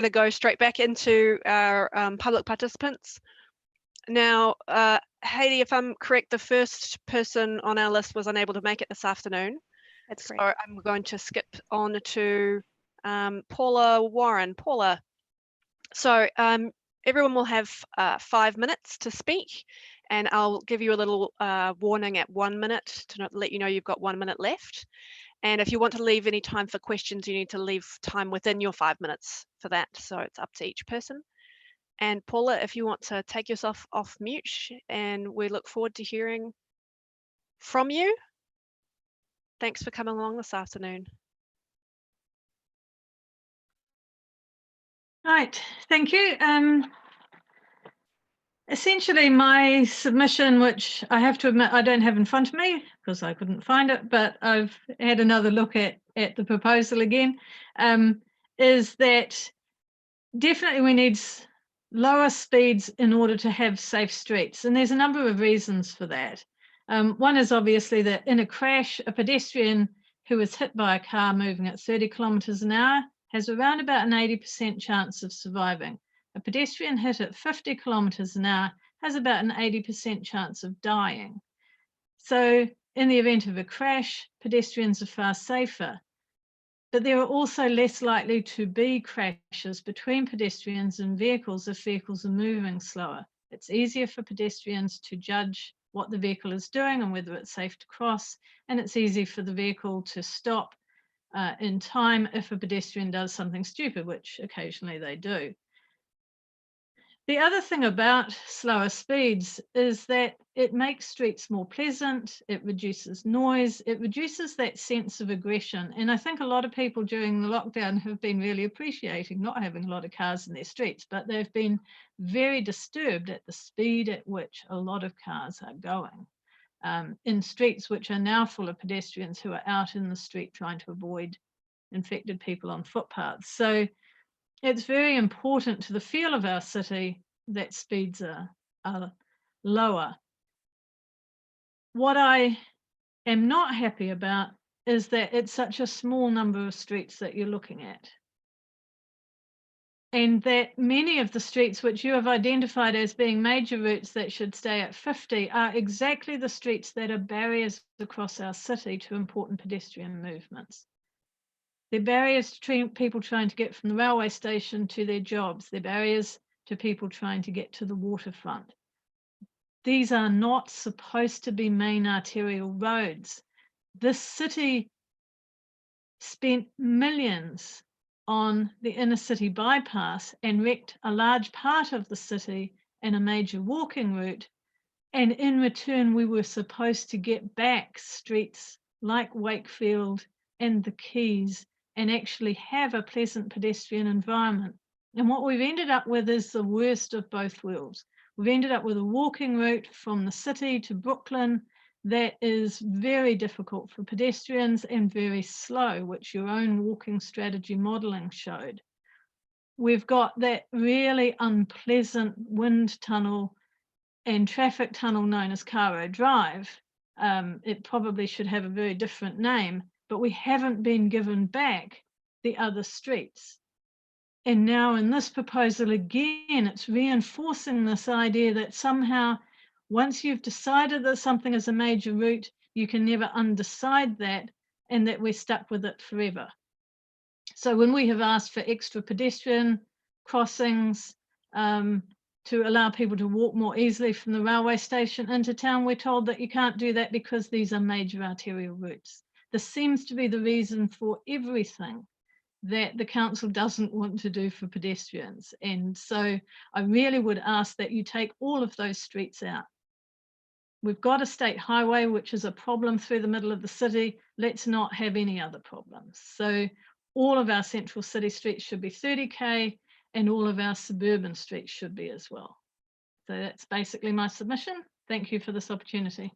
to go straight back into our public participants. Now, Hayley, if I'm correct, the first person on our list was unable to make it this afternoon. That's So correct. I'm going to skip on to Paula Warren. Paula, so everyone will have 5 minutes to speak, and I'll give you a little warning at 1 minute to let you know you've got 1 minute left. And if you want to leave any time for questions, you need to leave time within your 5 minutes for that. So it's up to each person. And Paula, if you want to take yourself off mute, and we look forward to hearing from you. Thanks for coming along this afternoon. Right, thank you. Essentially, my submission, which I have to admit I don't have in front of me because I couldn't find it, but I've had another look at the proposal again, is that definitely we need lower speeds in order to have safe streets. And there's a number of reasons for that. One is obviously that in a crash, a pedestrian who is hit by a car moving at 30 kilometres an hour has around about an 80% chance of surviving. A pedestrian hit at 50 kilometres an hour has about an 80% chance of dying. So in the event of a crash, pedestrians are far safer. But there are also less likely to be crashes between pedestrians and vehicles if vehicles are moving slower. It's easier for pedestrians to judge what the vehicle is doing and whether it's safe to cross, and it's easy for the vehicle to stop in time if a pedestrian does something stupid, which occasionally they do. The other thing about slower speeds is that it makes streets more pleasant, it reduces noise, it reduces that sense of aggression. And I think a lot of people during the lockdown have been really appreciating not having a lot of cars in their streets, but they've been very disturbed at the speed at which a lot of cars are going in streets which are now full of pedestrians who are out in the street trying to avoid infected people on footpaths. So it's very important to the feel of our city that speeds are lower. What I am not happy about is that it's such a small number of streets that you're looking at. And that many of the streets which you have identified as being major routes that should stay at 50 are exactly the streets that are barriers across our city to important pedestrian movements. They're barriers to people trying to get from the railway station to their jobs. They're barriers to people trying to get to the waterfront. These are not supposed to be main arterial roads. This city spent millions on the inner city bypass and wrecked a large part of the city in a major walking route. And in return, we were supposed to get back streets like Wakefield and the Quays and actually have a pleasant pedestrian environment. And what we've ended up with is the worst of both worlds. We've ended up with a walking route from the city to Brooklyn that is very difficult for pedestrians and very slow, which your own walking strategy modelling showed. We've got that really unpleasant wind tunnel and traffic tunnel known as Caro Drive. It probably should have a very different name, but we haven't been given back the other streets. And now in this proposal again, it's reinforcing this idea that somehow once you've decided that something is a major route, you can never undecide that, and that we're stuck with it forever. So when we have asked for extra pedestrian crossings to allow people to walk more easily from the railway station into town, we're told that you can't do that because these are major arterial routes. This seems to be the reason for everything that the council doesn't want to do for pedestrians. And so I really would ask that you take all of those streets out. We've got a state highway, which is a problem through the middle of the city. Let's not have any other problems. So all of our central city streets should be 30K and all of our suburban streets should be as well. So that's basically my submission. Thank you for this opportunity.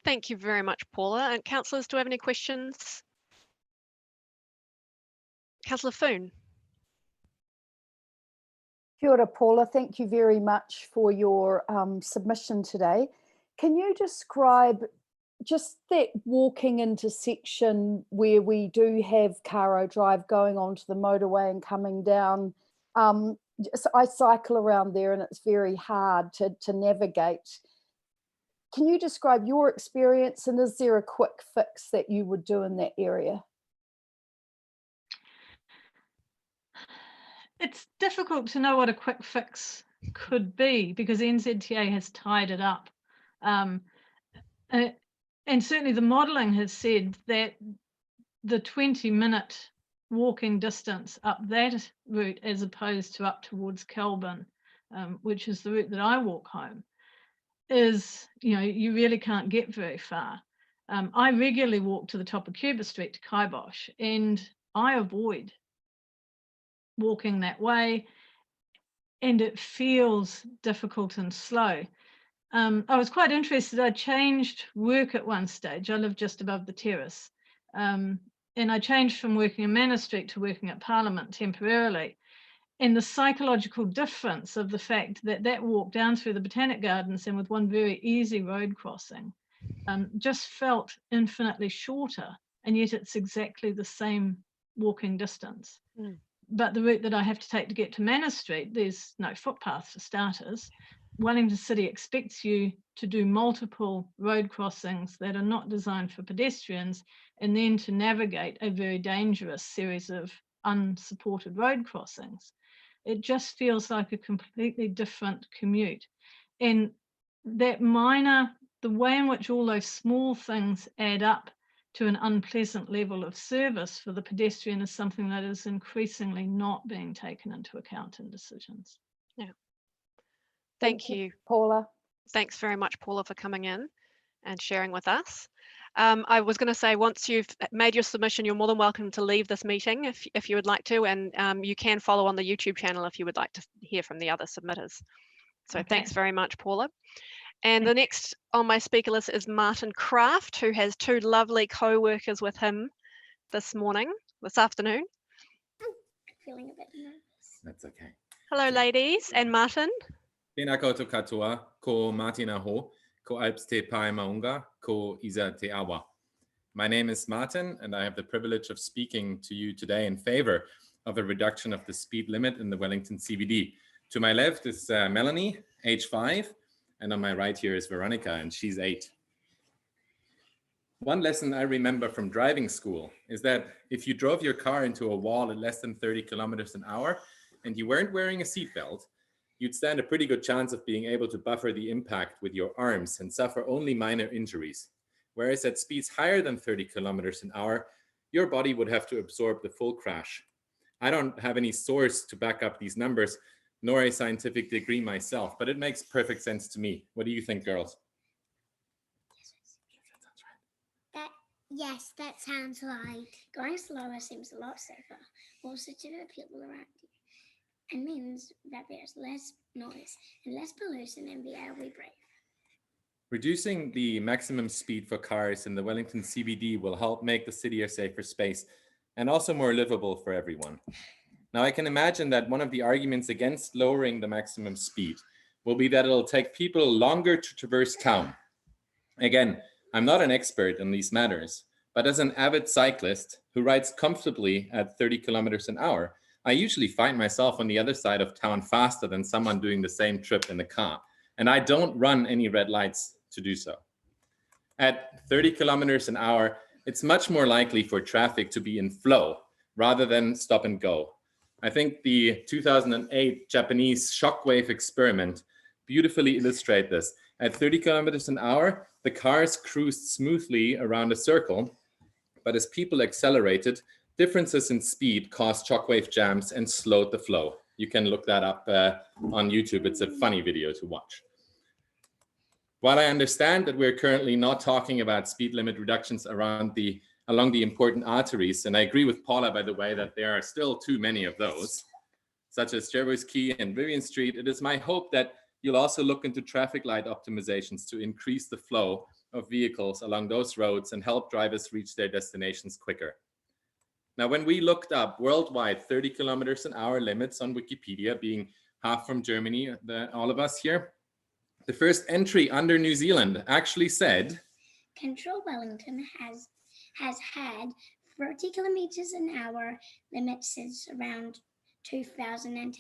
Thank you very much, Paula. And councillors, do we have any questions? Councillor Foon. Kia ora, Paula. Thank you very much for your submission today. Can you describe just that walking intersection where we do have Caro Drive going onto the motorway and coming down, I cycle around there and it's very hard to navigate. Can you describe your experience, and is there a quick fix that you would do in that area? It's difficult to know what a quick fix could be because NZTA has tied it up. And certainly the modelling has said that the 20-minute walking distance up that route as opposed to up towards Kelburn, which is the route that I walk home, is, you really can't get very far. I regularly walk to the top of Cuba Street to Kibosh, and I avoid walking that way, and it feels difficult and slow. I was quite interested. I changed work at one stage. I live just above the Terrace, and I changed from working in Manor Street to working at Parliament temporarily. And the psychological difference of the fact that that walk down through the Botanic Gardens and with one very easy road crossing just felt infinitely shorter, and yet it's exactly the same walking distance. Mm. But the route that I have to take to get to Manor Street, there's no footpath for starters. Wellington City expects you to do multiple road crossings that are not designed for pedestrians, and then to navigate a very dangerous series of unsupported road crossings. It just feels like a completely different commute. And that the way in which all those small things add up to an unpleasant level of service for the pedestrian is something that is increasingly not being taken into account in decisions. Yeah. Thank you, Paula. Thanks very much, Paula, for coming in and sharing with us. I was going to say, once you've made your submission, you're more than welcome to leave this meeting if you would like to, and you can follow on the YouTube channel if you would like to hear from the other submitters. So okay. Thanks very much, Paula. And the next on my speaker list is Martin Kraft, who has two lovely co-workers with him this afternoon. I'm feeling a bit nervous. That's okay. Hello, ladies, and Martin. Tēnā koutou katoa, ko Martina ho, ko Alps te pai maunga, ko Isa te awa. My name is Martin, and I have the privilege of speaking to you today in favor of a reduction of the speed limit in the Wellington CBD. To my left is Melanie, age 5, and on my right here is Veronica, and she's 8. One lesson I remember from driving school is that if you drove your car into a wall at less than 30 kilometers an hour and you weren't wearing a seatbelt, you'd stand a pretty good chance of being able to buffer the impact with your arms and suffer only minor injuries. Whereas at speeds higher than 30 kilometers an hour, your body would have to absorb the full crash. I don't have any source to back up these numbers, nor a scientific degree myself, but it makes perfect sense to me. What do you think, girls? Yes, that sounds right. Going slower seems a lot safer, also to the people around you. And means that there's less noise and less pollution in the air we breathe. Reducing the maximum speed for cars in the Wellington CBD will help make the city a safer space and also more livable for everyone. Now, I can imagine that one of the arguments against lowering the maximum speed will be that it'll take people longer to traverse town. Again, I'm not an expert in these matters, but as an avid cyclist who rides comfortably at 30 kilometers an hour, I usually find myself on the other side of town faster than someone doing the same trip in the car. And I don't run any red lights to do so. At 30 kilometers an hour, it's much more likely for traffic to be in flow rather than stop and go. I think the 2008 Japanese shockwave experiment beautifully illustrates this. At 30 kilometers an hour, the cars cruised smoothly around a circle, but as people accelerated, differences in speed caused shockwave jams and slowed the flow. You can look that up on YouTube. It's a funny video to watch. While I understand that we're currently not talking about speed limit reductions along the important arteries, and I agree with Paula, by the way, that there are still too many of those, such as Jervois Quay and Vivian Street, it is my hope that you'll also look into traffic light optimizations to increase the flow of vehicles along those roads and help drivers reach their destinations quicker. Now, when we looked up worldwide 30 kilometers an hour limits on Wikipedia, being half from Germany, all of us here, the first entry under New Zealand actually said Control Wellington has had 40 kilometers an hour limit since around 2010.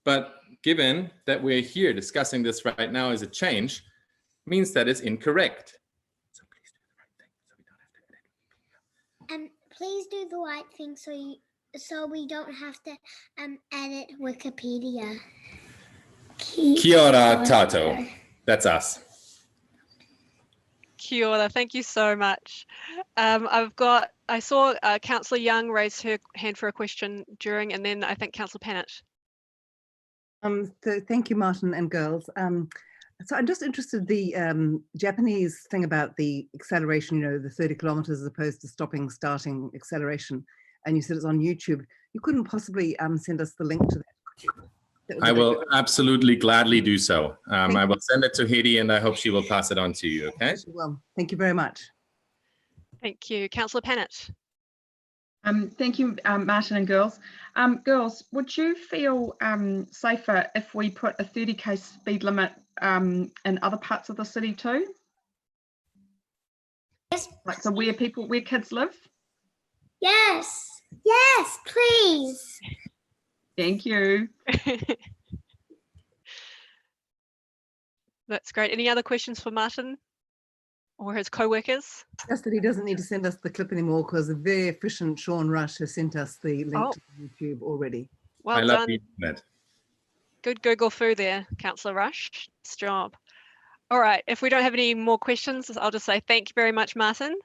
But given that we're here discussing this right now as a change, means that it's incorrect. So please do the right thing so we don't have to edit. Please do the right thing so we don't have to edit Wikipedia. Kia ora tato. That's us. Kia ora, thank you so much. I saw Councillor Young raise her hand for a question during, and then I think Councillor Pannett. So thank you, Martin and girls. So I'm just interested, the Japanese thing about the acceleration, you know, the 30 kilometers as opposed to stopping, starting acceleration. And you said it's on YouTube. You couldn't possibly send us the link to that, could you? I will absolutely gladly do so. I will send it to Haiti and I hope she will pass it on to you, okay? Well, thank you very much. Thank you. Councillor Pannett. Thank you, Martin and girls. Girls, would you feel safer if we put a 30k speed limit in other parts of the city too? Yes. Like so where kids live? Yes. Yes, please. Thank you. That's great. Any other questions for Martin or his co-workers? Just that he doesn't need to send us the clip anymore because a very efficient Sean Rush has sent us the link to YouTube already. Well I love done. the internet. Good Google foo there, Councillor Rush. Nice job. All right, if we don't have any more questions, I'll just say thank you very much, Martin.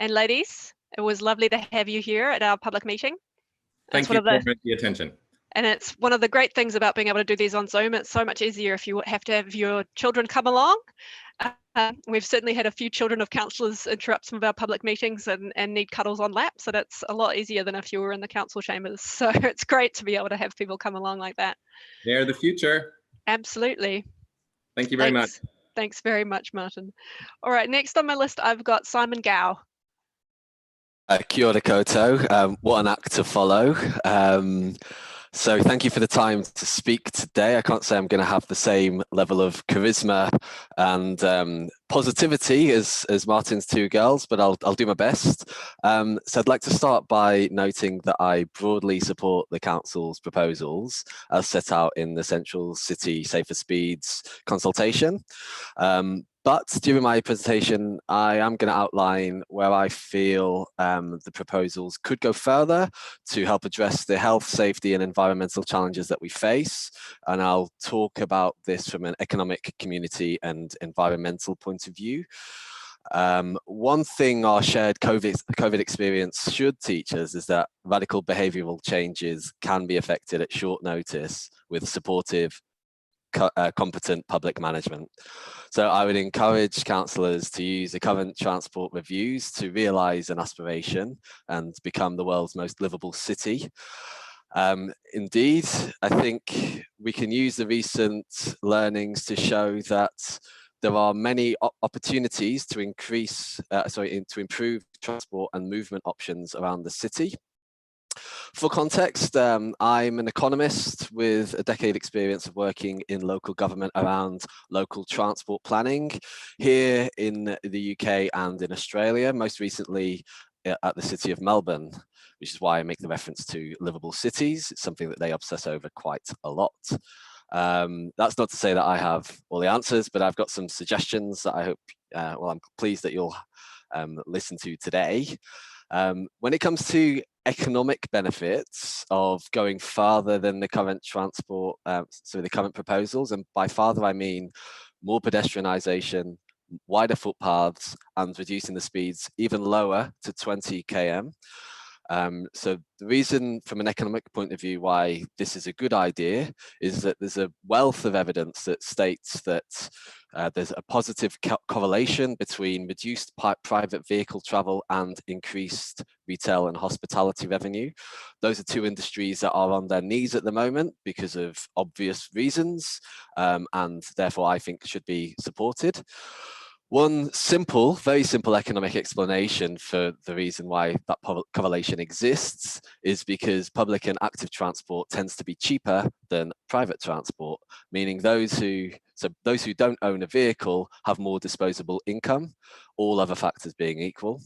And ladies, it was lovely to have you here at our public meeting. Thank you for the attention. And it's one of the great things about being able to do these on Zoom. It's so much easier if you have to have your children come along. We've certainly had a few children of councillors interrupt some of our public meetings and need cuddles on lap. So that's a lot easier than if you were in the council chambers. So it's great to be able to have people come along like that. They're the future. Absolutely. Thank you very much. Thanks very much, Martin. All right, next on my list, I've got Simon Gow. Kia ora koutou. What an act to follow. So thank you for the time to speak today. I can't say I'm going to have the same level of charisma and positivity as Martin's two girls, but I'll do my best. So I'd like to start by noting that I broadly support the council's proposals as set out in the Central City Safer Speeds consultation. But during my presentation, I am going to outline where I feel the proposals could go further to help address the health, safety and environmental challenges that we face. And I'll talk about this from an economic, community and environmental point of view. One thing our shared COVID experience should teach us is that radical behavioural changes can be effected at short notice with supportive, competent public management. So I would encourage councillors to use the current transport reviews to realise an aspiration and become the world's most livable city. Indeed, I think we can use the recent learnings to show that there are many opportunities to improve transport and movement options around the city. For context, I'm an economist with a decade experience of working in local government around local transport planning here in the UK and in Australia, most recently at the City of Melbourne, which is why I make the reference to livable cities. It's something that they obsess over quite a lot. That's not to say that I have all the answers, but I've got some suggestions that I hope, I'm pleased that you'll listen to today. When it comes to economic benefits of going farther than the current transport, so the current proposals, and by farther I mean more pedestrianisation, wider footpaths and reducing the speeds even lower to 20 km. So the reason from an economic point of view why this is a good idea is that there's a wealth of evidence that states that there's a positive correlation between reduced private vehicle travel and increased retail and hospitality revenue. Those are two industries that are on their knees at the moment because of obvious reasons, and therefore I think should be supported. One simple, very simple economic explanation for the reason why that correlation exists is because public and active transport tends to be cheaper than private transport, meaning those who don't own a vehicle have more disposable income, all other factors being equal.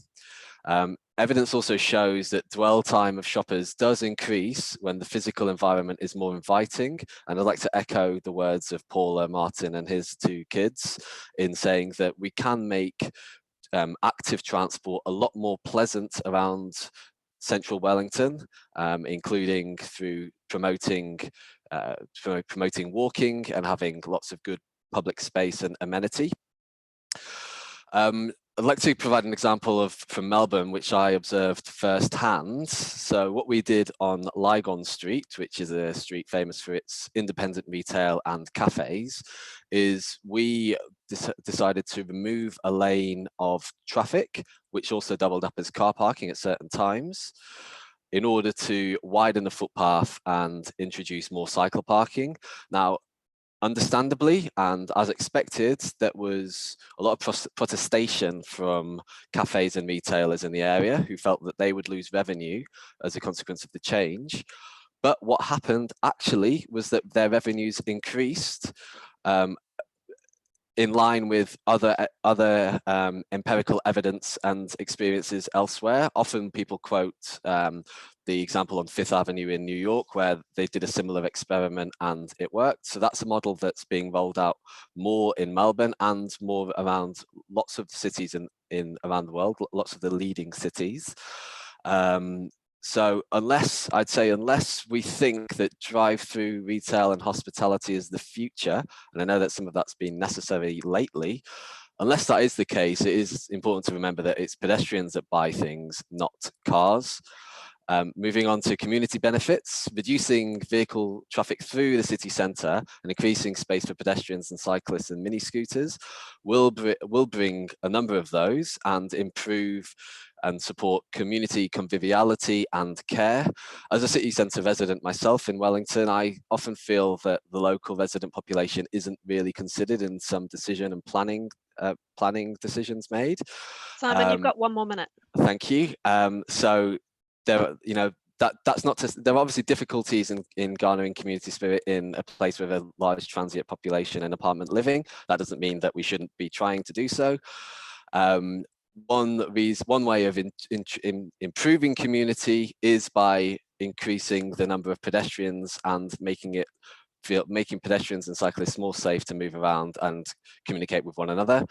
Evidence also shows that dwell time of shoppers does increase when the physical environment is more inviting. And I'd like to echo the words of Paula, Martin and his two kids in saying that we can make active transport a lot more pleasant around central Wellington, including through promoting walking and having lots of good public space and amenity. I'd like to provide an example from Melbourne, which I observed firsthand. So what we did on Lygon Street, which is a street famous for its independent retail and cafes, is we decided to remove a lane of traffic, which also doubled up as car parking at certain times, in order to widen the footpath and introduce more cycle parking. Now, understandably, and as expected, there was a lot of protestation from cafes and retailers in the area who felt that they would lose revenue as a consequence of the change. But what happened actually was that their revenues increased in line with other empirical evidence and experiences elsewhere. Often people quote the example on Fifth Avenue in New York, where they did a similar experiment and it worked. So that's a model that's being rolled out more in Melbourne and more around lots of cities around the world, lots of the leading cities. So unless we think that drive-through retail and hospitality is the future, and I know that some of that's been necessary lately, unless that is the case, it is important to remember that it's pedestrians that buy things, not cars. Moving on to community benefits, reducing vehicle traffic through the city centre and increasing space for pedestrians and cyclists and mini scooters will bring a number of those and improve and support community conviviality and care. As a city centre resident myself in Wellington, I often feel that the local resident population isn't really considered in some decision and planning decisions made. Simon, you've got 1 more minute. Thank you. So there, that's not to, there are obviously difficulties in garnering community spirit in a place with a large transient population and apartment living. That doesn't mean that we shouldn't be trying to do so. One way of improving community is by increasing the number of pedestrians and making pedestrians and cyclists more safe to move around and communicate with one another.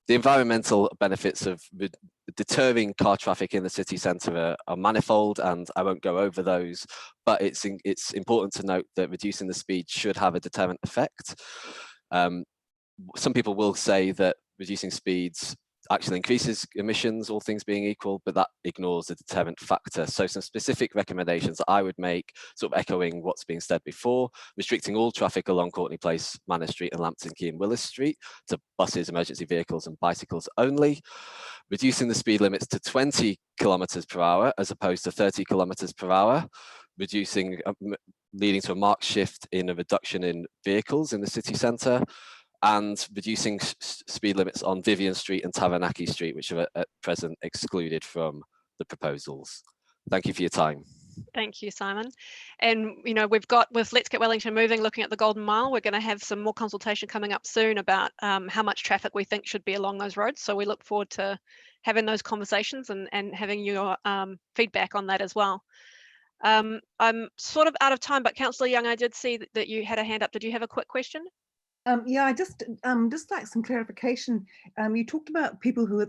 The environmental benefits of deterring car traffic in the city centre are manifold, and I won't go over those, but it's important to note that reducing the speed should have a deterrent effect. Some people will say that reducing speeds actually increases emissions, all things being equal, but that ignores the deterrent factor. So some specific recommendations that I would make, sort of echoing what's being said before: restricting all traffic along Courtney Place, Manor Street and Lambton Quay and Willis Street to buses, emergency vehicles and bicycles only. Reducing the speed limits to 20 kilometers per hour as opposed to 30 kilometers per hour. Reducing, leading to a marked shift in a reduction in vehicles in the city centre. And reducing speed limits on Vivian Street and Taranaki Street, which are at present excluded from the proposals. Thank you for your time. Thank you, Simon. And we've got, with Let's Get Wellington Moving, looking at the Golden Mile, we're going to have some more consultation coming up soon about how much traffic we think should be along those roads. So we look forward to having those conversations and having your feedback on that as well. I'm sort of out of time, but Councillor Young, I did see that you had a hand up. Did you have a quick question? Yeah, I just like some clarification. You talked about people who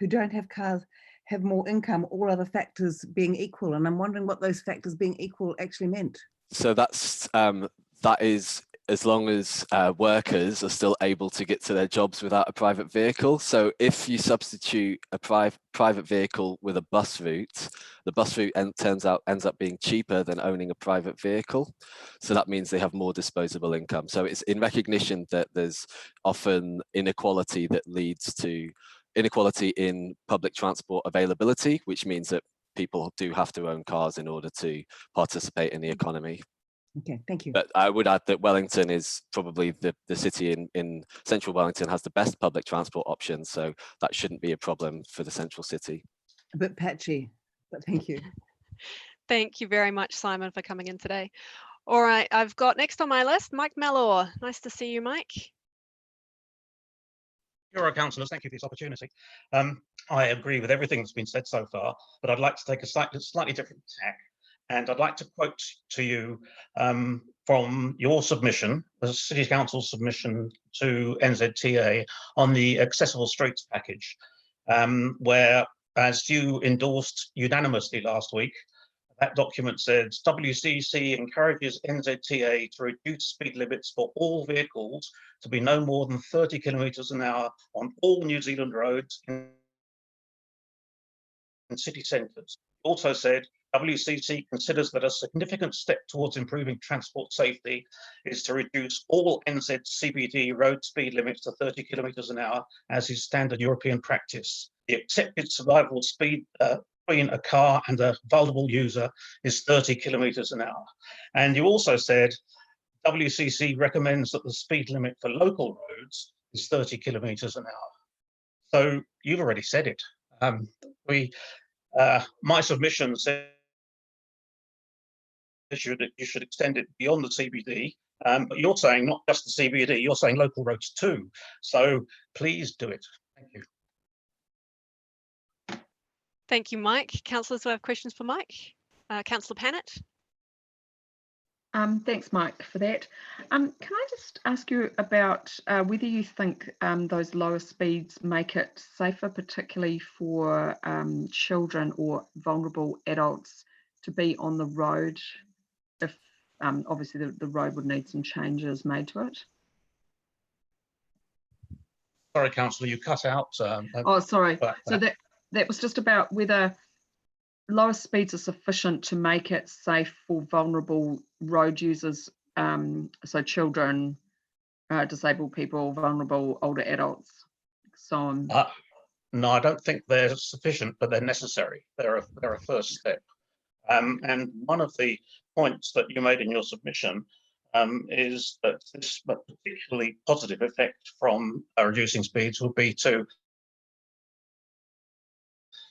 don't have cars have more income, all other factors being equal, and I'm wondering what those factors being equal actually meant. So that is as long as workers are still able to get to their jobs without a private vehicle. So if you substitute a private vehicle with a bus route, the bus route ends up being cheaper than owning a private vehicle. So that means they have more disposable income. So it's in recognition that there's often inequality that leads to inequality in public transport availability, which means that people do have to own cars in order to participate in the economy. Okay, thank you. But I would add that Wellington is probably the city in central Wellington has the best public transport options, so that shouldn't be a problem for the central city. A bit patchy, but thank you. Thank you very much, Simon, for coming in today. All right, I've got next on my list, Mike Mellor. Nice to see you, Mike. Your councillors, thank you for this opportunity. I agree with everything that's been said so far, but I'd like to take a slightly different tack. And I'd like to quote to you from your submission, the City Council submission to NZTA on the Accessible Streets package, where, as you endorsed unanimously last week, that document says WCC encourages NZTA to reduce speed limits for all vehicles to be no more than 30 kilometres an hour on all New Zealand roads in city centres. Also said WCC considers that a significant step towards improving transport safety is to reduce all NZ CBD road speed limits to 30 kilometres an hour, as is standard European practice. The accepted survival speed between a car and a vulnerable user is 30 kilometres an hour. And you also said WCC recommends that the speed limit for local roads is 30 kilometres an hour. So you've already said it. My submission said you should extend it beyond the CBD, but you're saying not just the CBD, you're saying local roads too. So please do it. Thank you. Thank you, Mike. Councillors who have questions for Mike? Councillor Pannett. Thanks, Mike, for that. Can I just ask you about whether you think those lower speeds make it safer, particularly for children or vulnerable adults to be on the road if obviously the road would need some changes made to it? Sorry, Councillor, you cut out. Oh, sorry. So that was just about whether lower speeds are sufficient to make it safe for vulnerable road users, so children, disabled people, vulnerable older adults, so on. No, I don't think they're sufficient, but they're necessary. They're a first step. And one of the points that you made in your submission is that this particularly positive effect from reducing speeds would be to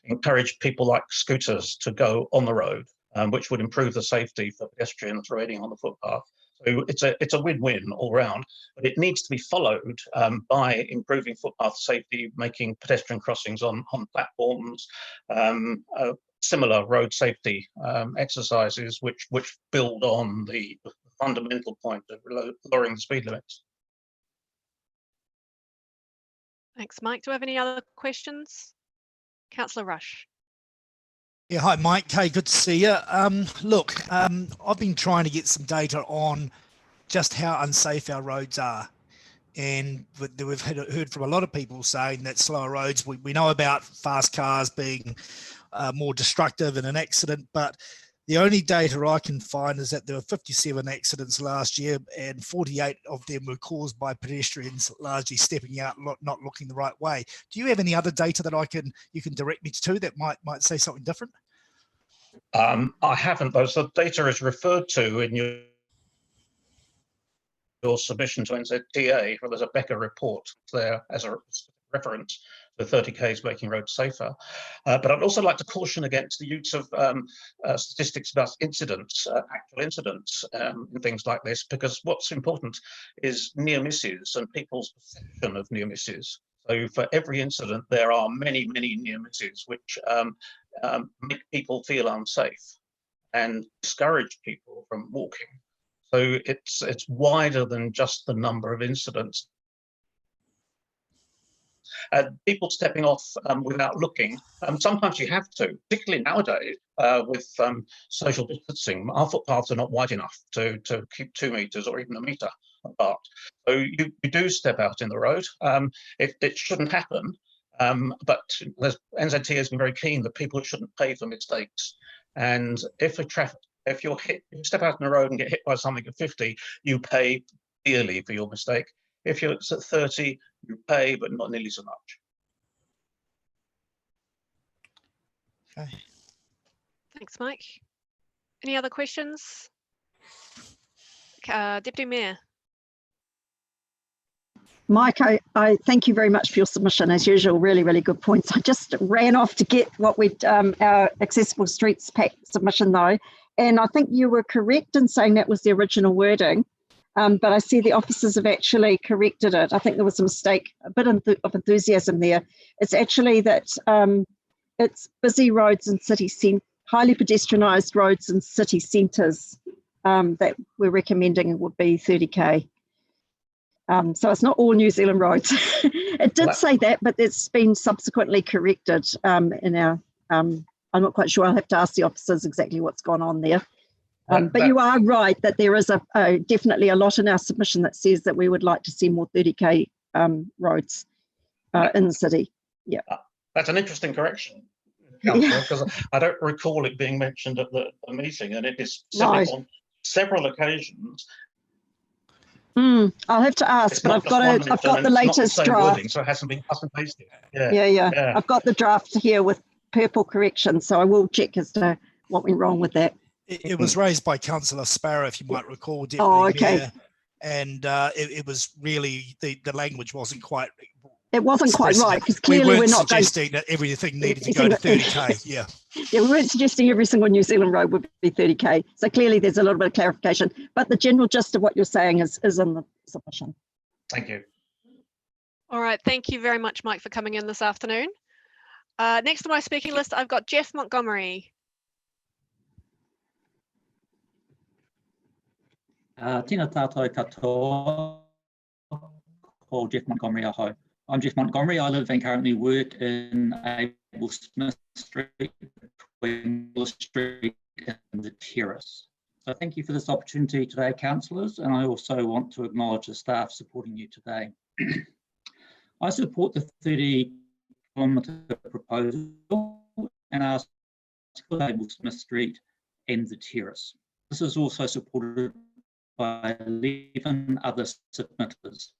encourage people like scooters to go on the road, which would improve the safety for pedestrians riding on the footpath. So it's a win-win all round, but it needs to be followed by improving footpath safety, making pedestrian crossings on platforms, similar road safety exercises which build on the fundamental point of lowering the speed limits. Thanks, Mike. Do we have any other questions? Councillor Rush. Yeah, hi, Mike. Hey, good to see you. Look, I've been trying to get some data on just how unsafe our roads are. And we've heard from a lot of people saying that slower roads, we know about fast cars being more destructive in an accident, but the only data I can find is that there were 57 accidents last year and 48 of them were caused by pedestrians largely stepping out, not looking the right way. Do you have any other data that you can direct me to that might say something different? I haven't, though. So data is referred to in your submission to NZTA, where there's a Becker report there as a reference. The 30Ks making roads safer. But I'd also like to caution against the use of statistics about incidents, actual incidents, and things like this, because what's important is near misses and people's perception of near misses. So for every incident, there are many, many near misses, which make people feel unsafe and discourage people from walking. So it's wider than just the number of incidents. People stepping off without looking, sometimes you have to, particularly nowadays with social distancing. Our footpaths are not wide enough to keep 2 metres or even a metre apart. So you do step out in the road. It shouldn't happen, but NZT has been very keen that people shouldn't pay for mistakes. And if you step out in the road and get hit by something at 50, you pay dearly for your mistake. If you're at 30, you pay, but not nearly so much. Okay. Thanks, Mike. Any other questions? Mike, Deputy Mayor. Mike, I thank you very much for your submission. As usual, really, really good points. I just ran off to get what our Accessible Streets Pack submission though, and I think you were correct in saying that was the original wording, but I see the officers have actually corrected it. I think there was a mistake, a bit of enthusiasm there. It's actually that it's busy roads and highly pedestrianised roads and city centres that we're recommending would be 30k. So it's not all New Zealand roads. It did say that, but it's been subsequently corrected in our, I'm not quite sure, I'll have to ask the officers exactly what's gone on there. But you are right that there is definitely a lot in our submission that says that we would like to see more 30k roads in the city. Yeah. That's an interesting correction, Councillor, because I don't recall it being mentioned at the meeting, and it is said on several occasions. I'll have to ask, but I've got the latest draft. Wording, so it hasn't been pasted. Yeah. I've got the draft here with purple corrections, so I will check as to what went wrong with that. It was raised by Councillor Sparrow, if you might recall, Deputy Mayor, and it was really the language wasn't quite. It wasn't quite right because clearly we're not suggesting that everything needed to go to 30k. Yeah. Yeah, we weren't suggesting every single New Zealand road would be 30k. So clearly there's a little bit of clarification, but the general gist of what you're saying is in the submission. Thank you. All right, thank you very much, Mike, for coming in this afternoon. Next on my speaking list, I've got Jeff Montgomery. Tēnā tātou katoa, ko Jeff Montgomery aho. I'm Jeff Montgomery. I live and currently work in Abel Smith Street, between Willis Street and the Terrace. So thank you for this opportunity today, councillors, and I also want to acknowledge the staff supporting you today. I support the 30-kilometre proposal and ask for Abel Smith Street and the Terrace. This is also supported by 11 other submitters.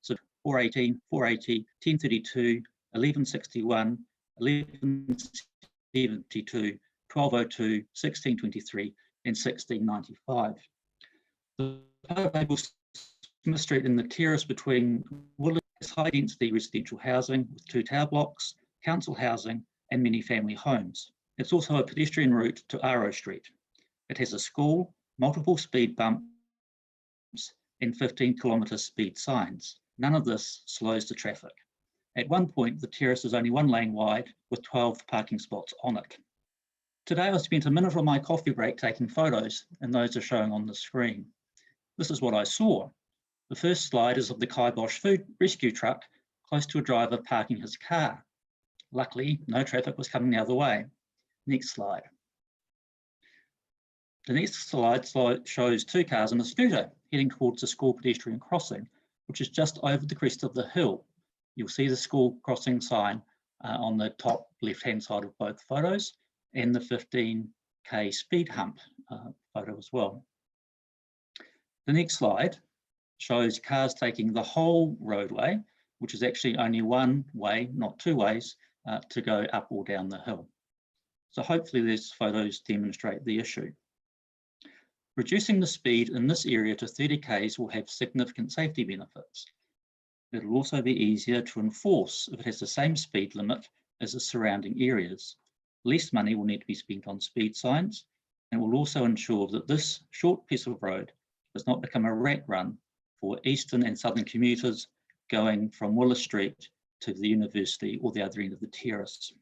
So 418, 480, 1032, 1161, 1172, 1202, 1623, and 1695. The part of Abel Smith Street and the Terrace between Willis has high density residential housing with 2 tower blocks, council housing, and many family homes. It's also a pedestrian route to Aro Street. It has a school, multiple speed bumps, and 15-kilometre speed signs. None of this slows the traffic. At one point, the Terrace is only 1 lane wide with 12 parking spots on it. Today, I spent a minute on my coffee break taking photos, and those are showing on the screen. This is what I saw. The first slide is of the Kibosh food rescue truck close to a driver parking his car. Luckily, no traffic was coming the other way. Next slide. The next slide shows 2 cars and a scooter heading towards the school pedestrian crossing, which is just over the crest of the hill. You'll see the school crossing sign on the top left-hand side of both photos and the 15k speed hump photo as well. The next slide shows cars taking the whole roadway, which is actually only 1 way, not 2 ways, to go up or down the hill. So hopefully these photos demonstrate the issue. Reducing the speed in this area to 30 k's will have significant safety benefits. It will also be easier to enforce if it has the same speed limit as the surrounding areas. Less money will need to be spent on speed signs, and will also ensure that this short piece of road does not become a rat run for eastern and southern commuters going from Willis Street to the university or the other end of the Terrace.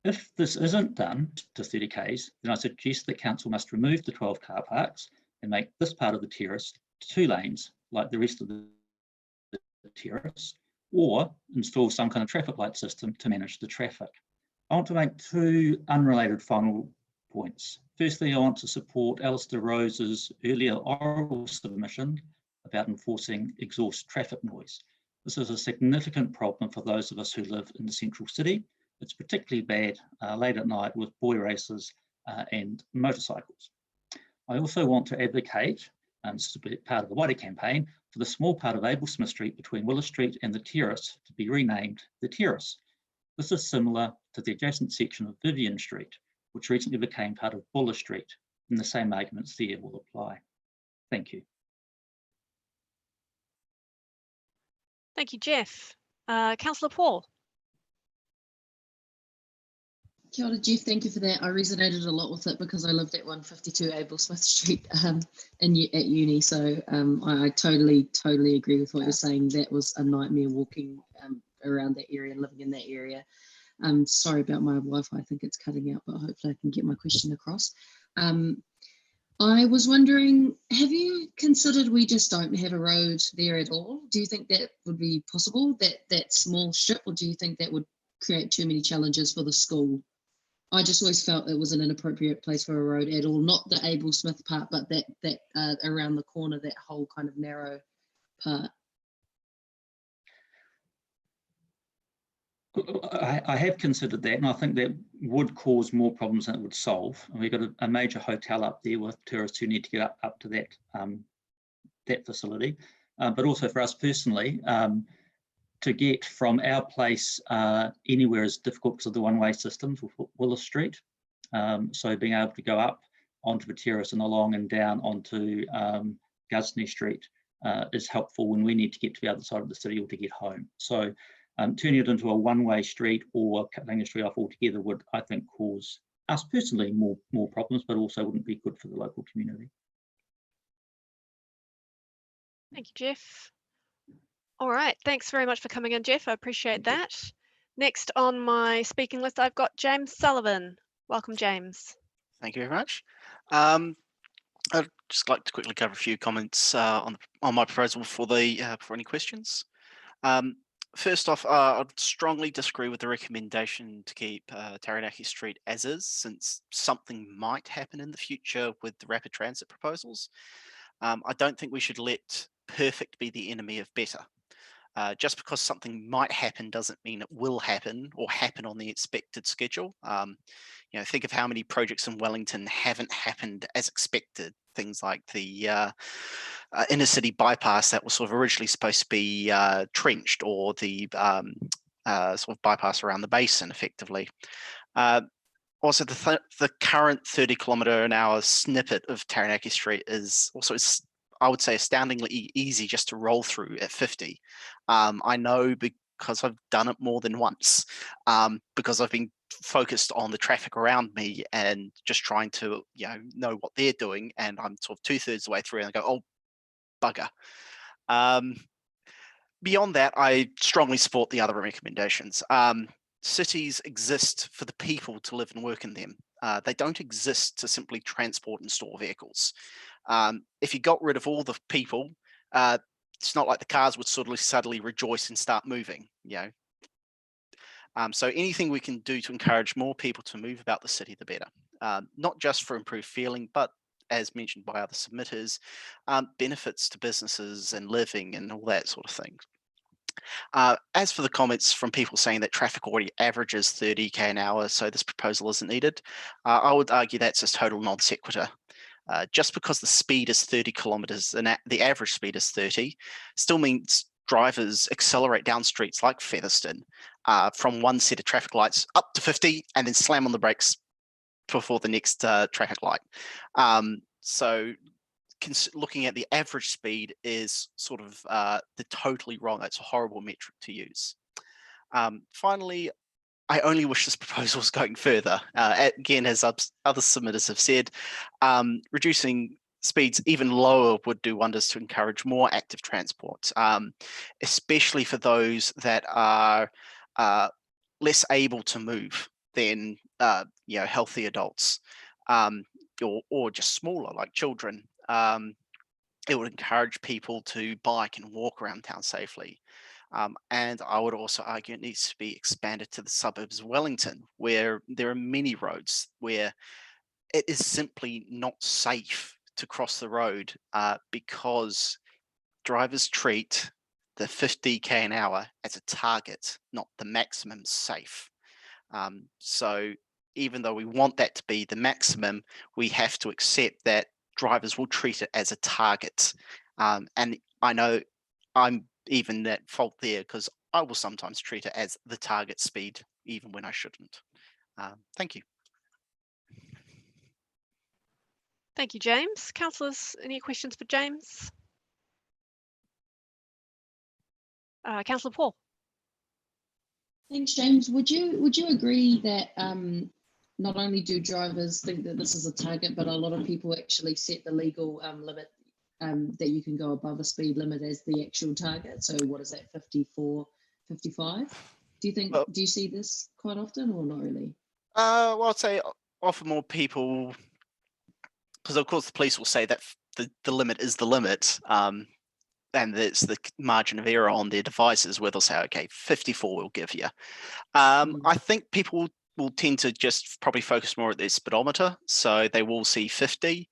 If this isn't done to 30 k's, then I suggest that council must remove the 12 car parks and make this part of the Terrace 2 lanes like the rest of the Terrace, or install some kind of traffic light system to manage the traffic. I want to make 2 unrelated final points. Firstly, I want to support Alistair Rose's earlier oral submission about enforcing exhaust traffic noise. This is a significant problem for those of us who live in the central city. It's particularly bad late at night with boy races and motorcycles. I also want to advocate, and this is part of the wider campaign, for the small part of Abel Smith Street between Willis Street and the Terrace to be renamed the Terrace. This is similar to the adjacent section of Vivian Street, which recently became part of Buller Street, and the same arguments there will apply. Thank you. Thank you, Jeff. Councillor Paul. Kia ora, Jeff, thank you for that. I resonated a lot with it because I lived at 152 Abel Smith Street at uni. So I totally agree with what you're saying. That was a nightmare walking around that area and living in that area. Sorry about my Wi-Fi, I think it's cutting out, but hopefully I can get my question across. I was wondering, have you considered we just don't have a road there at all? Do you think that would be possible, that small strip, or do you think that would create too many challenges for the school? I just always felt it was an inappropriate place for a road at all, not the Abel Smith part, but that around the corner, that whole kind of narrow part. I have considered that, and I think that would cause more problems than it would solve. And we've got a major hotel up there with tourists who need to get up to that facility, but also for us personally, to get from our place anywhere is difficult because of the one-way system for Willis Street. So being able to go up onto the terrace and along and down onto Gusney Street is helpful when we need to get to the other side of the city or to get home. So turning it into a one-way street or cutting a street off altogether would, I think, cause us personally more problems, but also wouldn't be good for the local community. Thank you, Jeff. All right, thanks very much for coming in, Jeff. I appreciate that. Next on my speaking list, I've got James Sullivan. Welcome, James. Thank you very much. I'd just like to quickly cover a few comments on my proposal for any questions. First off, I'd strongly disagree with the recommendation to keep Taranaki Street as is, since something might happen in the future with the rapid transit proposals. I don't think we should let perfect be the enemy of better. Just because something might happen doesn't mean it will happen or happen on the expected schedule. You know, think of how many projects in Wellington haven't happened as expected. Things like the inner city bypass that was sort of originally supposed to be trenched, or the sort of bypass around the basin, effectively. Also, the current 30km/h snippet of Taranaki Street is also, I would say, astoundingly easy just to roll through at 50. I know because I've done it more than once, because I've been focused on the traffic around me and just trying to know what they're doing, and I'm sort of 2/3 the way through and I go, oh bugger. Beyond that, I strongly support the other recommendations. Cities exist for the people to live and work in them. They don't exist to simply transport and store vehicles. If you got rid of all the people, it's not like the cars would suddenly rejoice and start moving, so anything we can do to encourage more people to move about the city, the better. Not just for improved feeling, but as mentioned by other submitters, benefits to businesses and living and all that sort of thing. As for the comments from people saying that traffic already averages 30 km/h, so this proposal isn't needed, I would argue that's a total non sequitur. Just because the speed is 30 kilometers and the average speed is 30, still means drivers accelerate down streets like Featherston from one set of traffic lights up to 50 and then slam on the brakes before the next traffic light. So looking at the average speed is sort of the totally wrong. It's a horrible metric to use. Finally, I only wish this proposal was going further. Again, as other submitters have said, reducing speeds even lower would do wonders to encourage more active transport, especially for those that are less able to move than healthy adults, or just smaller, like children. It would encourage people to bike and walk around town safely. And I would also argue it needs to be expanded to the suburbs of Wellington, where there are many roads where it is simply not safe to cross the road because drivers treat the 50 km/h as a target, not the maximum safe. So even though we want that to be the maximum, we have to accept that drivers will treat it as a target. And I know I'm even at fault there because I will sometimes treat it as the target speed even when I shouldn't. Thank you. Thank you, James. Councillors, any questions for James? Councillor Paul. Thanks, James. Would you agree that not only do drivers think that this is a target, but a lot of people actually set the legal limit that you can go above a speed limit as the actual target? So what is that, 54, 55? Do you think, do you see this quite often or not really? Well, I'd say often more people, because of course the police will say that the limit is the limit, and it's the margin of error on their devices where they'll say, okay, 54 we'll give you. I think people will tend to just probably focus more at their speedometer, so they will see 50.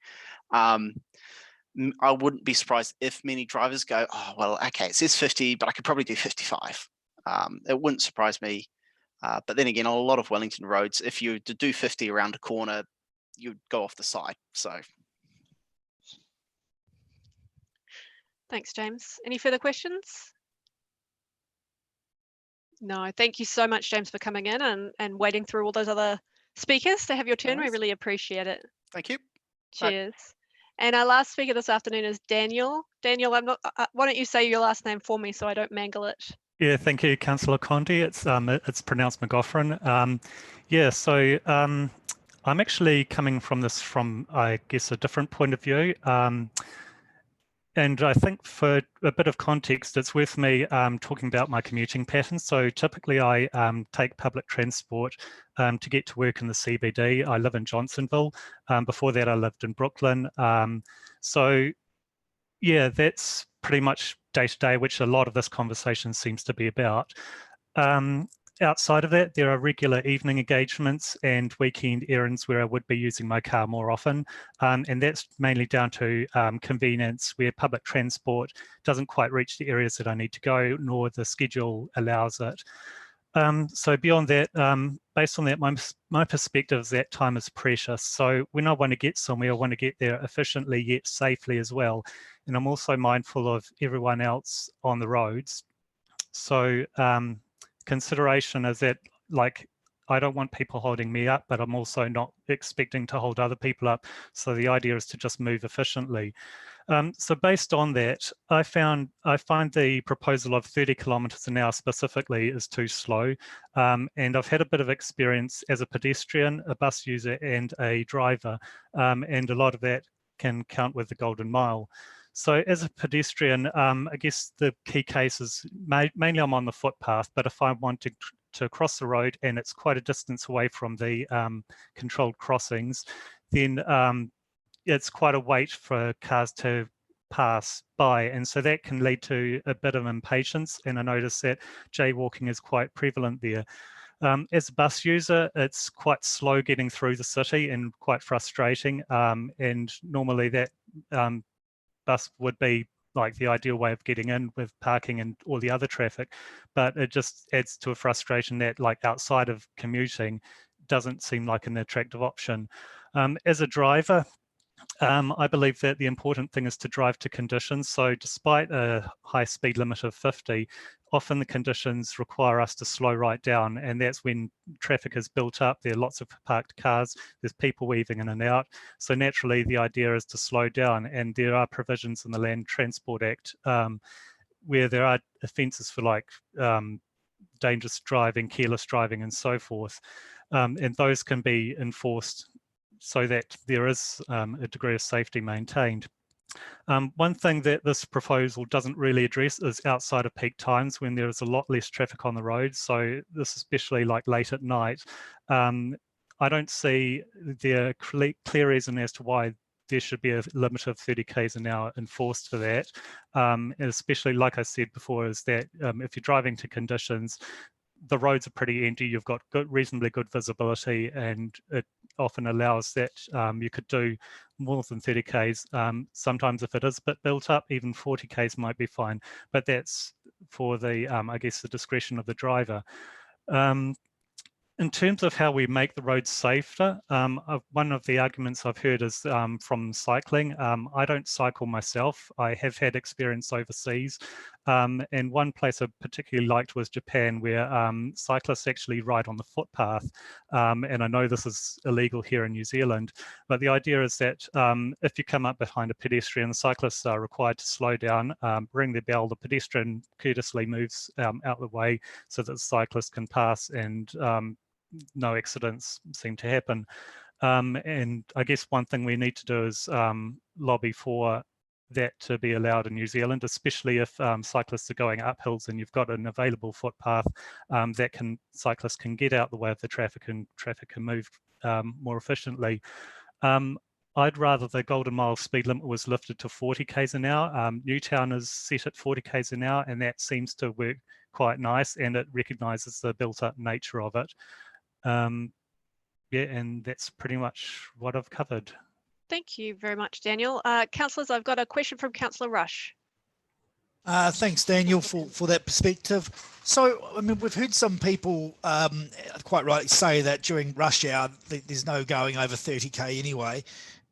I wouldn't be surprised if many drivers go, oh, well, okay, it says 50, but I could probably do 55. It wouldn't surprise me. But then again, on a lot of Wellington roads, if you were to do 50 around a corner, you'd go off the side. So. Thanks, James. Any further questions? No, thank you so much, James, for coming in and waiting through all those other speakers to have your turn. We really appreciate it. Thank you. Cheers. Bye. And our last speaker this afternoon is Daniel. Daniel, I'm not. Why don't you say your last name for me so I don't mangle it? Yeah, thank you, Councillor Conti. It's pronounced McGoffrin. Yeah, so I'm actually coming from this from, I guess, a different point of view. And I think for a bit of context, it's worth me talking about my commuting pattern. So typically I take public transport to get to work in the CBD. I live in Johnsonville. Before that, I lived in Brooklyn. So yeah, that's pretty much day to day, which a lot of this conversation seems to be about. Outside of that, there are regular evening engagements and weekend errands where I would be using my car more often. And that's mainly down to convenience, where public transport doesn't quite reach the areas that I need to go, nor the schedule allows it. So beyond that, based on that, my perspective is that time is precious. So when I want to get somewhere, I want to get there efficiently yet safely as well. And I'm also mindful of everyone else on the roads. So consideration is that, like, I don't want people holding me up, but I'm also not expecting to hold other people up. So the idea is to just move efficiently. So based on that, I find the proposal of 30 kilometres an hour specifically is too slow. And I've had a bit of experience as a pedestrian, a bus user and a driver. And a lot of that can count with the Golden Mile. So as a pedestrian, I guess the key case is mainly I'm on the footpath, but if I want to cross the road and it's quite a distance away from the controlled crossings, then it's quite a wait for cars to pass by. And so that can lead to a bit of impatience. And I notice that jaywalking is quite prevalent there. As a bus user, it's quite slow getting through the city and quite frustrating. And normally that bus would be like the ideal way of getting in with parking and all the other traffic, but it just adds to a frustration that, like, outside of commuting doesn't seem like an attractive option. As a driver, I believe that the important thing is to drive to conditions. So despite a high speed limit of 50, often the conditions require us to slow right down, and that's when traffic is built up. There are lots of parked cars, there's people weaving in and out. So naturally the idea is to slow down, and there are provisions in the Land Transport Act where there are offences for, like, dangerous driving, careless driving and so forth. And those can be enforced so that there is a degree of safety maintained. One thing that this proposal doesn't really address is outside of peak times when there is a lot less traffic on the road. So this, especially like late at night, I don't see the clear reason as to why there should be a limit of 30 k's an hour enforced for that. And especially, like I said before, is that if you're driving to conditions, the roads are pretty empty, you've got reasonably good visibility, and it often allows that you could do more than 30 k's. Sometimes if it is a bit built up, even 40 k's might be fine, but that's for the, I guess, the discretion of the driver. In terms of how we make the roads safer, one of the arguments I've heard is from cycling. I don't cycle myself. I have had experience overseas. And one place I particularly liked was Japan, where cyclists actually ride on the footpath. And I know this is illegal here in New Zealand, but the idea is that if you come up behind a pedestrian, the cyclists are required to slow down, ring their bell, the pedestrian courteously moves out of the way so that the cyclist can pass, and no accidents seem to happen. And I guess one thing we need to do is lobby for that to be allowed in New Zealand, especially if cyclists are going up hills and you've got an available footpath that cyclists can get out the way of the traffic, and traffic can move more efficiently. I'd rather the Golden Mile speed limit was lifted to 40 k's an hour. Newtown is set at 40 k's an hour, and that seems to work quite nice, and it recognises the built-up nature of it. Yeah, and that's pretty much what I've covered. Thank you very much, Daniel. Councillors, I've got a question from Councillor Rush. Thanks, Daniel, for that perspective. So, I mean, we've heard some people quite rightly say that during rush hour, there's no going over 30k anyway.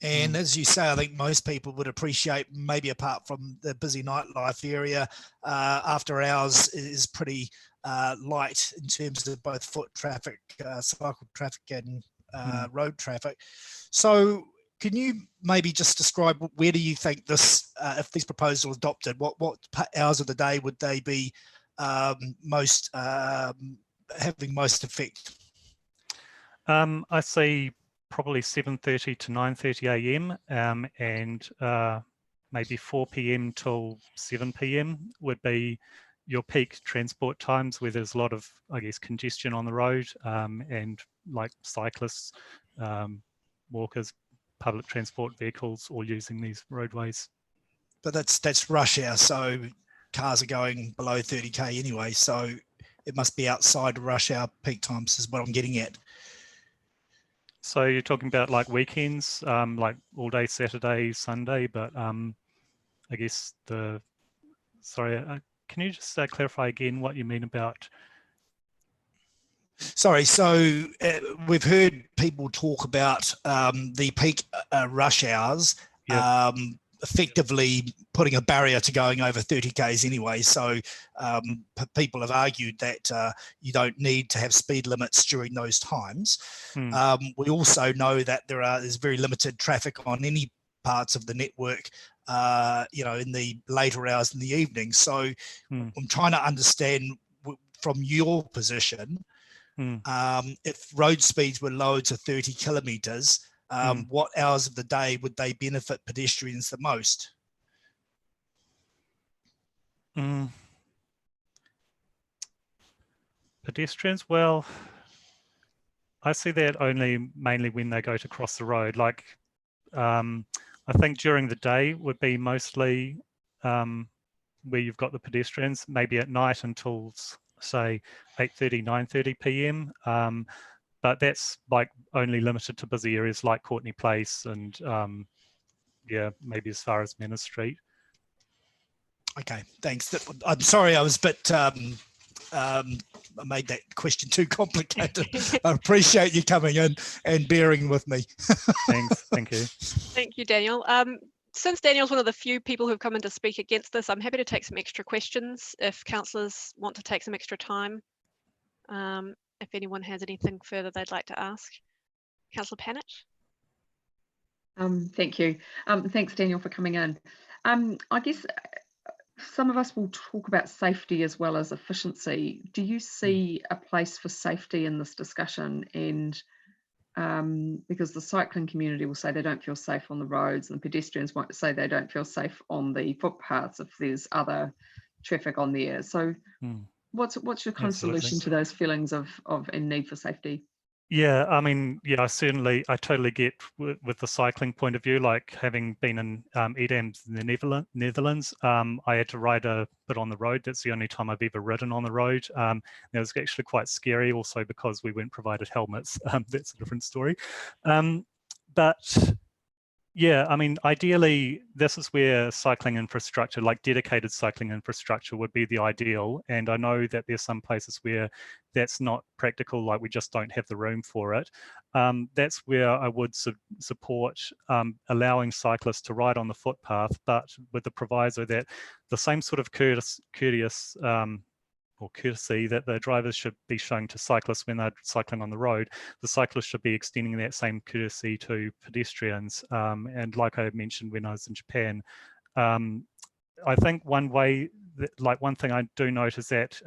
And as you say, I think most people would appreciate, maybe apart from the busy nightlife area, after hours is pretty light in terms of both foot traffic, cycle traffic and road traffic. So can you maybe just describe where do you think this, if these proposals adopted, what hours of the day would they be most having most effect? I see probably 7:30 to 9:30 a.m. And maybe 4 p.m. till 7 p.m. would be your peak transport times, where there's a lot of, I guess, congestion on the road, and like cyclists, walkers, public transport vehicles all using these roadways. But that's rush hour, so cars are going below 30k anyway, so it must be outside rush hour peak times is what I'm getting at. So you're talking about like weekends, like all day Saturday, Sunday, but I guess sorry, can you just clarify again what you mean about? Sorry, so we've heard people talk about the peak rush hours, yep, effectively putting a barrier to going over 30 k's anyway. So people have argued that you don't need to have speed limits during those times. We also know that there's very limited traffic on any parts of the network, you know, in the later hours in the evening. So I'm trying to understand from your position, if road speeds were lowered to 30 kilometres, what hours of the day would they benefit pedestrians the most? Pedestrians, well, I see that mainly when they go to cross the road. Like, I think during the day would be mostly where you've got the pedestrians, maybe at night until say 8:30, 9:30 p.m. But that's like only limited to busy areas like Courtney Place and yeah, maybe as far as Manor Street. Okay, thanks. I'm sorry, I was a bit, I made that question too complicated. I appreciate you coming in and bearing with me. Thanks, thank you. Thank you, Daniel. Since Daniel's one of the few people who've come in to speak against this, I'm happy to take some extra questions if councillors want to take some extra time. If anyone has anything further they'd like to ask. Councillor Pannett. Thank you. Thanks, Daniel, for coming in. I guess some of us will talk about safety as well as efficiency. Do you see a place for safety in this discussion? And because the cycling community will say they don't feel safe on the roads, and the pedestrians won't say they don't feel safe on the footpaths if there's other traffic on there. So what's your kind of solution to those feelings of and need for safety? Yeah, I mean, yeah, I totally get with the cycling point of view, like having been in Edam in the Netherlands, I had to ride a bit on the road. That's the only time I've ever ridden on the road. It was actually quite scary also because we weren't provided helmets. That's a different story. But Yeah, I mean, ideally, this is where cycling infrastructure, like dedicated cycling infrastructure, would be the ideal. And I know that there's some places where that's not practical, like we just don't have the room for it. That's where I would support allowing cyclists to ride on the footpath, but with the proviso that the same sort of courtesy that the drivers should be showing to cyclists when they're cycling on the road, the cyclists should be extending that same courtesy to pedestrians. And like I mentioned when I was in Japan, I think one way, one thing I do note is that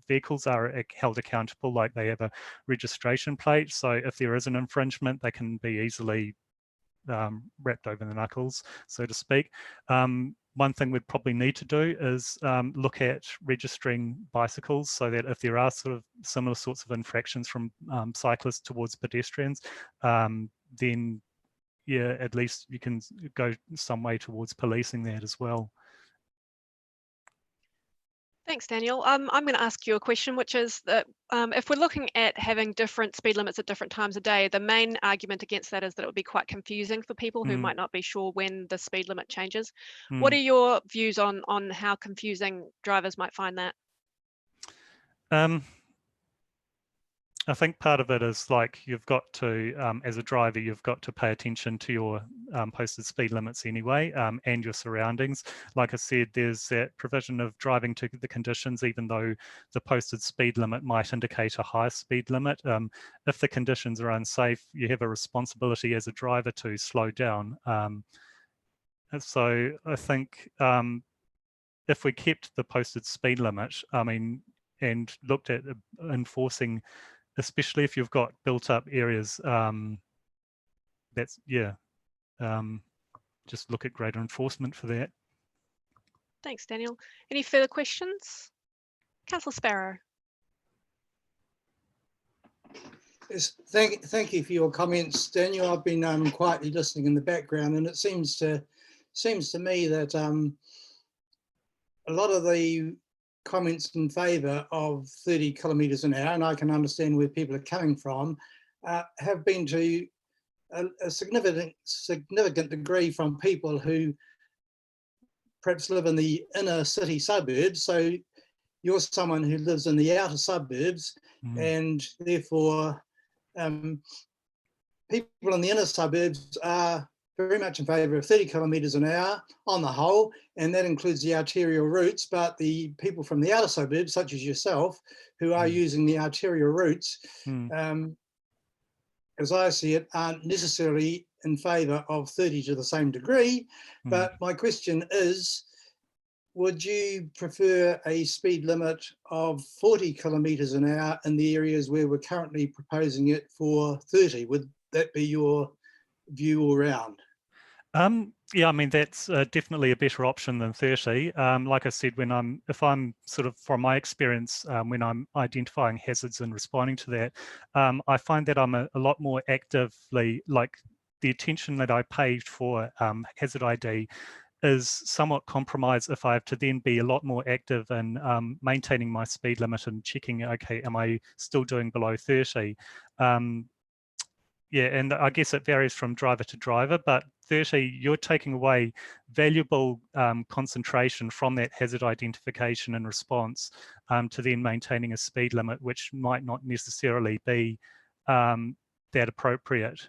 vehicles are held accountable, like they have a registration plate. So if there is an infringement, they can be easily wrapped over the knuckles, so to speak. One thing we'd probably need to do is look at registering bicycles, so that if there are sort of similar sorts of infractions from cyclists towards pedestrians, then yeah, at least you can go some way towards policing that as well. Thanks, Daniel. I'm going to ask you a question, which is that if we're looking at having different speed limits at different times of day, the main argument against that is that it would be quite confusing for people who might not be sure when the speed limit changes. What are your views on how confusing drivers might find that? I think part of it is like you've got to, as a driver, you've got to pay attention to your posted speed limits anyway, and your surroundings. Like I said, there's that provision of driving to the conditions, even though the posted speed limit might indicate a high speed limit. If the conditions are unsafe, you have a responsibility as a driver to slow down. So I think if we kept the posted speed limit, I mean, and looked at enforcing, especially if you've got built up areas, that's, yeah, just look at greater enforcement for that. Thanks, Daniel. Any further questions? Councillor Sparrow. Yes, thank you for your comments, Daniel. I've been quietly listening in the background, and it seems to me that a lot of the comments in favour of 30 kilometres an hour, and I can understand where people are coming from, have been to a significant degree from people who perhaps live in the inner city suburbs. So you're someone who lives in the outer suburbs, and therefore people in the inner suburbs are very much in favour of 30 kilometres an hour on the whole, and that includes the arterial routes. But the people from the outer suburbs, such as yourself, who are using the arterial routes, as I see it, aren't necessarily in favour of 30 to the same degree. But my question is, would you prefer a speed limit of 40 kilometres an hour in the areas where we're currently proposing it for 30? Would that be your view all round? Yeah, I mean, that's definitely a better option than 30. Like I said, if I'm sort of, from my experience, when I'm identifying hazards and responding to that, I find that I'm a lot more actively, like the attention that I paid for hazard ID is somewhat compromised if I have to then be a lot more active in maintaining my speed limit and checking, okay, am I still doing below 30? Yeah, and I guess it varies from driver to driver, but 30, you're taking away valuable concentration from that hazard identification and response to then maintaining a speed limit, which might not necessarily be that appropriate.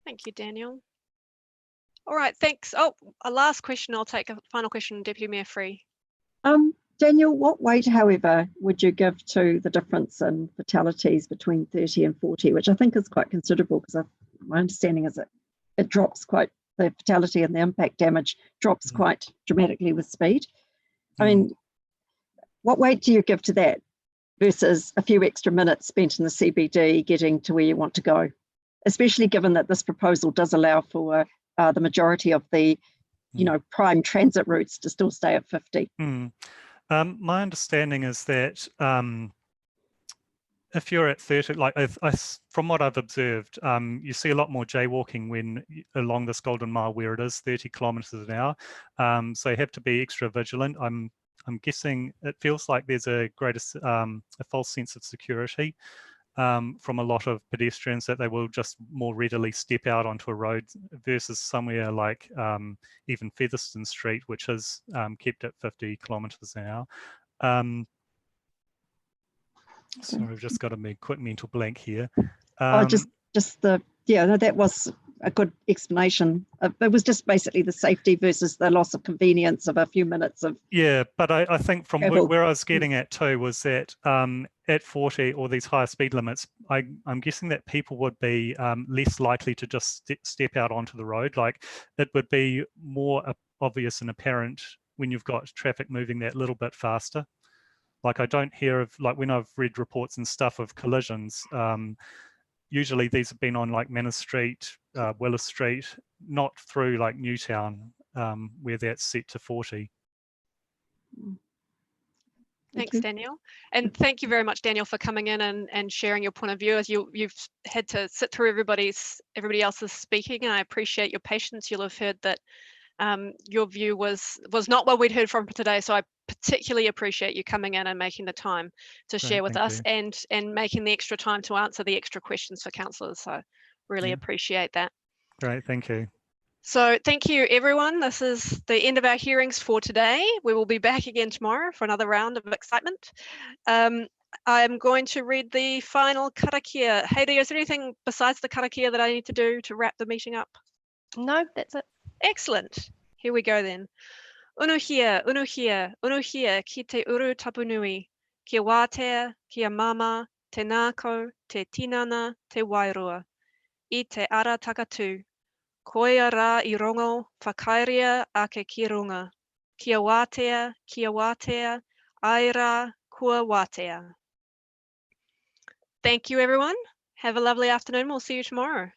Thank you, Daniel. All right, thanks. Oh, a last question. I'll take a final question, Deputy Mayor Free. Daniel, what weight, however, would you give to the difference in fatalities between 30 and 40, which I think is quite considerable, because my understanding is that it drops quite, the fatality and the impact damage drops quite dramatically with speed. I mean, what weight do you give to that versus a few extra minutes spent in the CBD getting to where you want to go, especially given that this proposal does allow for the majority of the, prime transit routes to still stay at 50? My understanding is that if you're at 30, like from what I've observed, you see a lot more jaywalking when along this Golden Mile where it is 30 kilometres an hour. So you have to be extra vigilant. I'm guessing it feels like there's a greater, a false sense of security from a lot of pedestrians that they will just more readily step out onto a road versus somewhere like even Featherston Street, which is kept at 50 kilometres an hour. Sorry, I've just got a quick mental blank here. No, that was a good explanation. It was just basically the safety versus the loss of convenience of a few minutes of. Yeah, but I think from where I was getting at too was that at 40 or these higher speed limits, I'm guessing that people would be less likely to just step out onto the road. Like it would be more obvious and apparent when you've got traffic moving that little bit faster. Like I don't hear of, like when I've read reports and stuff of collisions, usually these have been on like Manor Street, Willis Street, not through like Newtown, where that's set to 40. Thanks, Daniel. And thank you very much, Daniel, for coming in and sharing your point of view as you've had to sit through everybody else's speaking, and I appreciate your patience. You'll have heard that your view was not what we'd heard from today, so I particularly appreciate you coming in and making the time to share with us and making the extra time to answer the extra questions for councillors. So really appreciate that. Great, thank you. So thank you, everyone. This is the end of our hearings for today. We will be back again tomorrow for another round of excitement. I'm going to read the final karakia. Heidi, is there anything besides the karakia that I need to do to wrap the meeting up? No, that's it. Excellent. Here we go then. Unuhia, unuhia, unuhia ki te uru tapunui, kia wātea, kia mama, te nāko, te tinana, te wairua, I te ara takatū. Koia rā I rongo, whakairia ake ki runga. Kia wātea, aira, kua wātea. Thank you, everyone. Have a lovely afternoon. We'll see you tomorrow.